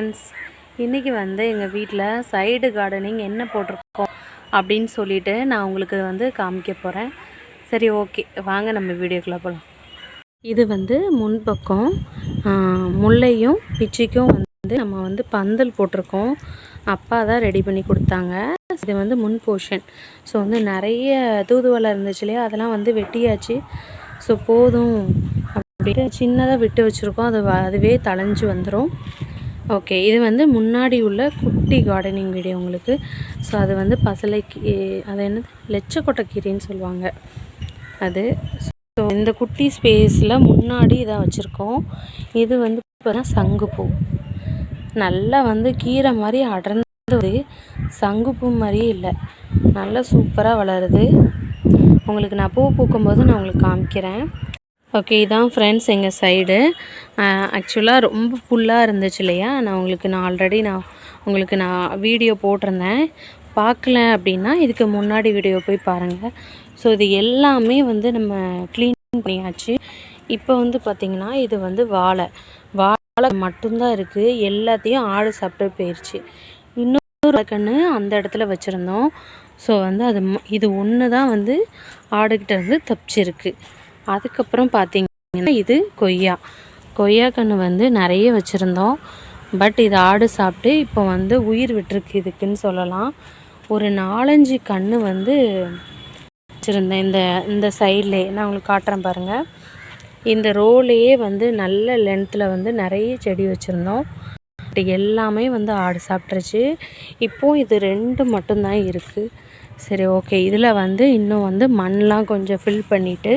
Friends, இன்றைக்கி வந்து எங்கள் வீட்டில் சைடு கார்டனிங் என்ன போட்டிருக்கோம் அப்படின்னு சொல்லிவிட்டு நான் உங்களுக்கு வந்து காமிக்க போகிறேன். சரி, ஓகே, வாங்க நம்ம வீடியோக்குள்ளே போகலாம். இது வந்து முன்பக்கம் முல்லையும் பிச்சிக்கும் வந்து நம்ம வந்து பந்தல் போட்டிருக்கோம். அப்பா தான் ரெடி பண்ணி கொடுத்தாங்க. இது வந்து முன் போர்ஷன். ஸோ வந்து நிறைய தூதுவளை இருந்துச்சு இல்லையா, அதெல்லாம் வந்து வெட்டியாச்சு. ஸோ போதும் அப்படியே சின்னதாக விட்டு வச்சுருக்கோம். அதுவே தழைஞ்சு வந்துடும். ஓகே, இது வந்து முன்னாடி உள்ள குட்டி கார்டனிங் வீடியோ உங்களுக்கு. ஸோ அது வந்து பசலைக்கு, அது என்னது, லெச்சக்கொட்டை கீரைன்னு சொல்லுவாங்க அது. ஸோ இந்த குட்டி ஸ்பேஸில் முன்னாடி இதாக வச்சுருக்கோம். இது வந்து இப்போ தான் சங்குப்பூ. நல்லா வந்து கீரை மாதிரி அடர்ந்து, சங்குப்பூ மாதிரியே இல்லை, நல்லா சூப்பராக வளருது. உங்களுக்கு நான் பூ பூக்கும்போது நான் உங்களுக்கு காமிக்கிறேன். ஓகே, இதான் ஃப்ரெண்ட்ஸ் எங்கள் சைடு. ஆக்சுவலாக ரொம்ப ஃபுல்லாக இருந்துச்சு இல்லையா, நான் ஆல்ரெடி உங்களுக்கு வீடியோ போட்டிருந்தேன். பார்க்கல அப்படின்னா இதுக்கு முன்னாடி வீடியோ போய் பாருங்கள். ஸோ இது எல்லாமே வந்து நம்ம க்ளீன் பண்ணியாச்சு. இப்போ வந்து பார்த்திங்கன்னா இது வந்து வாழை மட்டும்தான் இருக்குது. எல்லாத்தையும் ஆடு சாப்பிட்டு போயிடுச்சு. இன்னொரு கன்று அந்த இடத்துல வச்சுருந்தோம். ஸோ வந்து இது ஒன்று தான் வந்து ஆடுகிட்ட இருந்து தப்பிச்சிருக்கு. அதுக்கப்புறம் பார்த்திங்கன்னா இது கொய்யா கன்று வந்து நிறைய வச்சுருந்தோம். பட் இது ஆடு சாப்பிட்டு இப்போ வந்து உயிர் விட்டுருக்கு இதுக்குன்னு சொல்லலாம். ஒரு 4-5 கன்று வந்து வச்சுருந்தேன். இந்த சைட்லேயே நான் உங்களுக்கு காட்டுறேன் பாருங்கள். இந்த ரோலையே வந்து நல்ல லென்த்தில் வந்து நிறைய செடி வச்சுருந்தோம். பட் எல்லாமே வந்து ஆடு சாப்பிட்ருச்சு. இப்போது இது 2 மட்டும்தான் இருக்குது. சரி, ஓகே, இதில் வந்து இன்னும் வந்து மண்ணெலாம் கொஞ்சம் ஃபில் பண்ணிவிட்டு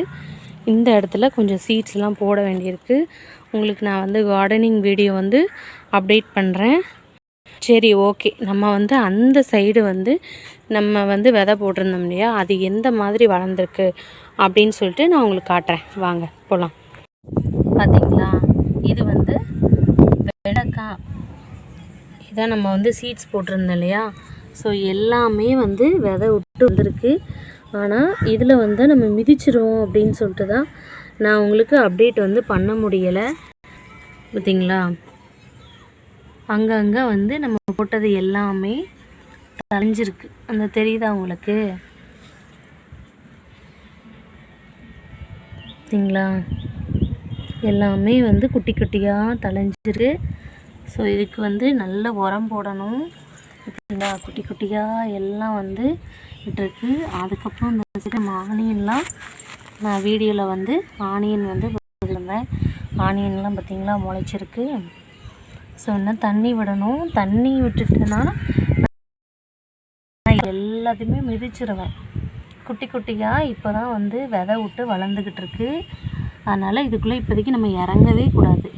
இந்த இடத்துல கொஞ்சம் சீட்ஸ்லாம் போட வேண்டியிருக்கு. உங்களுக்கு நான் வந்து கார்டனிங் வீடியோ வந்து அப்டேட் பண்ணுறேன். சரி, ஓகே, நம்ம வந்து அந்த சைடு வந்து நம்ம வந்து விதை போட்டிருந்தோம் இல்லையா, அது எந்த மாதிரி வளர்ந்துருக்கு அப்படின்னு சொல்லிட்டு நான் உங்களுக்கு காட்டுறேன். வாங்க போகலாம். பார்த்தீங்களா, இது வந்து வெண்டைக்காய். இதான் நம்ம வந்து சீட்ஸ் போட்டிருந்தோம் இல்லையா. ஸோ எல்லாமே வந்து விதை விட்டு வந்திருக்கு. ஆனால் இதில் வந்து நம்ம மிதிச்சிருவோம் அப்படின்னு சொல்லிட்டு தான் நான் உங்களுக்கு அப்டேட் வந்து பண்ண முடியலை. பார்த்தீங்களா, அங்கங்கே வந்து நம்ம போட்டது எல்லாமே தழைஞ்சிருக்கு. அந்த தெரியுதா உங்களுக்கு? பார்த்தீங்களா, எல்லாமே வந்து குட்டி குட்டியாக தழைஞ்சிருக்கு. ஸோ இதுக்கு வந்து நல்ல உரம் போடணும். பார்த்தீங்களா, குட்டி குட்டியாக எல்லாம் வந்து விட்டுருக்கு. அதுக்கப்புறம் இந்த சைடு ஆனியன்லாம் நான் வீடியோவில் வந்து ஆனியன் வந்து போட்டிருந்தேன். ஆனியன்லாம் பார்த்திங்களா முளைச்சிருக்கு. ஸோ இன்னும் தண்ணி விடணும். தண்ணி விட்டுட்டுனா எல்லாத்தையுமே மிதிச்சிருவேன். குட்டி குட்டியாக இப்போ தான் வந்து விதை விட்டு வளர்ந்துக்கிட்டு இருக்கு. அதனால் இதுக்குள்ளே இப்போதைக்கு நம்ம இறங்கவே கூடாது.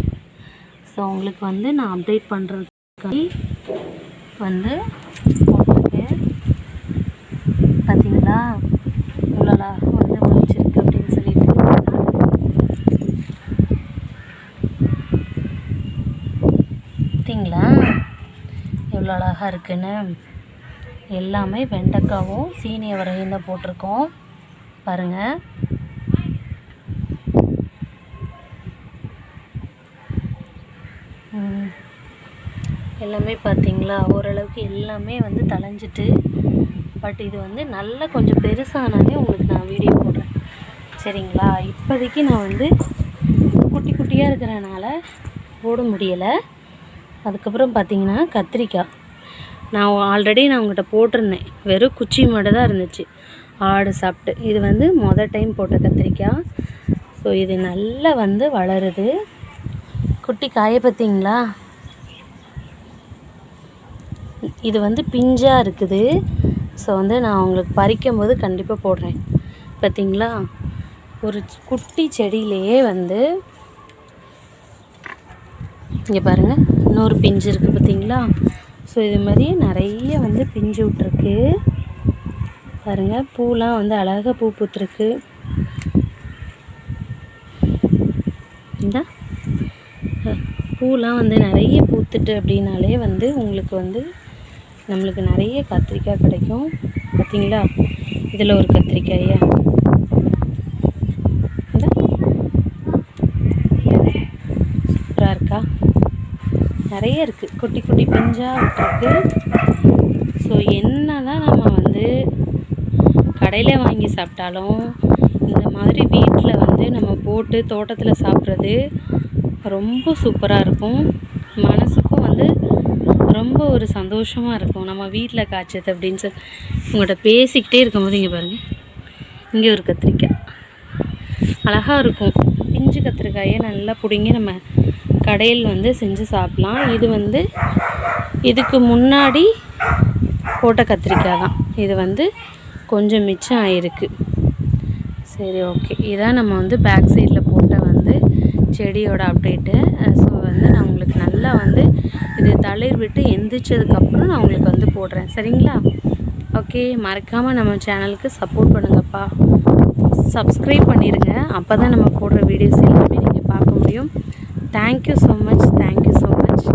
ஸோ உங்களுக்கு வந்து நான் அப்டேட் பண்ணுறதுக்காக வந்து போட்டிருக்கேன். பார்த்தீங்களா, இவ்வளோலா வந்து முளைச்சிருக்கு அப்படின்னு சொல்லிட்டு. பார்த்தீங்களா எவ்வளோ அழகாக இருக்குன்னு. எல்லாமே வெண்டைக்காவும் சீனிய வரையும் தான் போட்டிருக்கோம் பாருங்கள். எல்லாமே பார்த்தீங்களா, ஓரளவுக்கு எல்லாமே வந்து தழைஞ்சிட்டு. பட் இது வந்து நல்லா கொஞ்சம் பெருசானாலே உங்களுக்கு நான் வீடியோ போடுறேன், சரிங்களா? இப்போதைக்கு நான் வந்து குட்டி குட்டியாக இருக்கிறனால போட முடியலை. அதுக்கப்புறம் பார்த்திங்கன்னா கத்திரிக்காய் நான் உங்கள்கிட்ட போட்டிருந்தேன். வெறும் குச்சி மட்டும் தான் இருந்துச்சு, ஆடு சாப்பிட்டு. இது வந்து டைம் போட்ட கத்திரிக்காய். ஸோ இது நல்லா வந்து வளருது. குட்டி காயை பார்த்தீங்களா, இது வந்து பிஞ்சாக இருக்குது. ஸோ வந்து நான் உங்களுக்கு பறிக்கும்போது கண்டிப்பாக போடுறேன். பார்த்தீங்களா, ஒரு குட்டி செடியிலேயே வந்து இங்கே பாருங்கள் இன்னொரு பிஞ்சு இருக்குது பார்த்தீங்களா. ஸோ இது மாதிரி நிறைய வந்து பிஞ்சு விட்ருக்கு பாருங்கள். பூலாம் வந்து அழகாக பூ பூத்துருக்கு. இந்த பூலாம் வந்து நிறைய பூத்துட்டு அப்படின்னாலே வந்து உங்களுக்கு வந்து நம்மளுக்கு நிறைய கத்திரிக்காய் கிடைக்கும். பார்த்தீங்களா, இதில் ஒரு கத்திரிக்காயா சூப்பராக இருக்கா. நிறைய இருக்குது, குட்டி குட்டி பிஞ்சாக இருக்குது. ஸோ என்ன தான் நம்ம வந்து கடையில் வாங்கி சாப்பிட்டாலும் இந்த மாதிரி வீட்டில் வந்து நம்ம போட்டு தோட்டத்தில் சாப்பிட்றது ரொம்ப சூப்பராக இருக்கும். மனசுக்கும் வந்து ரொம்ப ஒரு சந்தோஷமாக இருக்கும். நம்ம வீட்டில் காய்ச்சது அப்படின்னு சொல்லி உங்கள்கிட்ட பேசிக்கிட்டே இருக்கும்போது இங்கே பாருங்கள், இங்கே ஒரு கத்திரிக்காய் அழகாக இருக்கும். பிஞ்சு கத்திரிக்காயை நல்லா பிடுங்கி நம்ம கடையில் வந்து செஞ்சு சாப்பிட்லாம். இது வந்து இதுக்கு முன்னாடி போட்ட கத்திரிக்காய் தான், இது வந்து கொஞ்சம் மிச்சம் ஆகிருக்கு. சரி, ஓகே. இதான் நம்ம வந்து பேக் சைடில் போட்ட வந்து செடியோட அப்டேட்டு. ஸோ வந்து நான் உங்களுக்கு நல்லா வந்து இது தளிர் விட்டு எந்திரிச்சதுக்கப்புறம் நான் உங்களுக்கு வந்து போடுறேன், சரிங்களா? ஓகே, மறக்காமல் நம்ம சேனலுக்கு சப்போர்ட் பண்ணுங்கப்பா, சப்ஸ்கிரைப் பண்ணிடுங்க. அப்போ தான் நம்ம போடுற வீடியோஸ் எல்லாமே நீங்கள் பார்க்க முடியும். Thank you so much, thank you so much.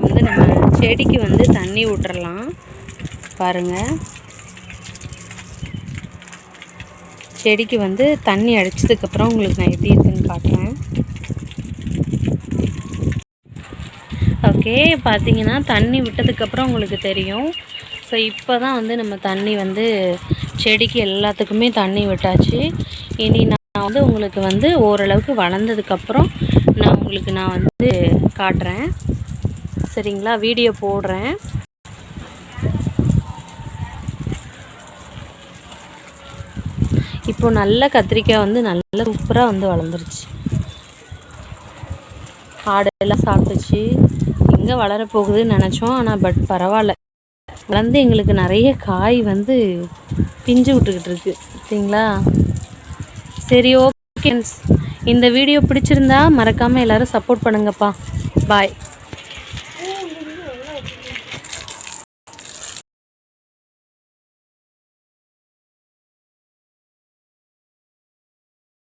வந்து நம்ம செடிக்கு வந்து தண்ணி விட்டுறலாம் பாருங்கள். செடிக்கு வந்து தண்ணி அடித்ததுக்கப்புறம் உங்களுக்கு நான் எப்படி இருக்குன்னு காட்டுறேன். ஓகே, பார்த்தீங்கன்னா தண்ணி விட்டதுக்கப்புறம் உங்களுக்கு தெரியும். ஸோ இப்போ தான் வந்து நம்ம தண்ணி வந்து செடிக்கு எல்லாத்துக்குமே தண்ணி விட்டாச்சு. இனி நான் வந்து உங்களுக்கு வந்து ஓரளவுக்கு வளர்ந்ததுக்கப்புறம் நான் வந்து காட்டுறேன், சரிங்களா? வீடியோ போடுறேன். இப்போ நல்ல கத்திரிக்காய் வந்து நல்ல சூப்பராக வந்து வளர்ந்துருச்சு. ஆடெல்லாம் சாப்பிட்டுச்சு. எங்கே வளரப்போகுதுன்னு நினச்சோம், ஆனால் பட் பரவாயில்ல, வளர்ந்து எங்களுக்கு நிறைய காய் வந்து பிஞ்சு விட்டுக்கிட்டு இருக்கு, சரிங்களா? சரி, ஓகே. இந்த வீடியோ பிடிச்சிருந்தா மறக்காமல் எல்லோரும் சப்போர்ட் பண்ணுங்கப்பா. பாய்.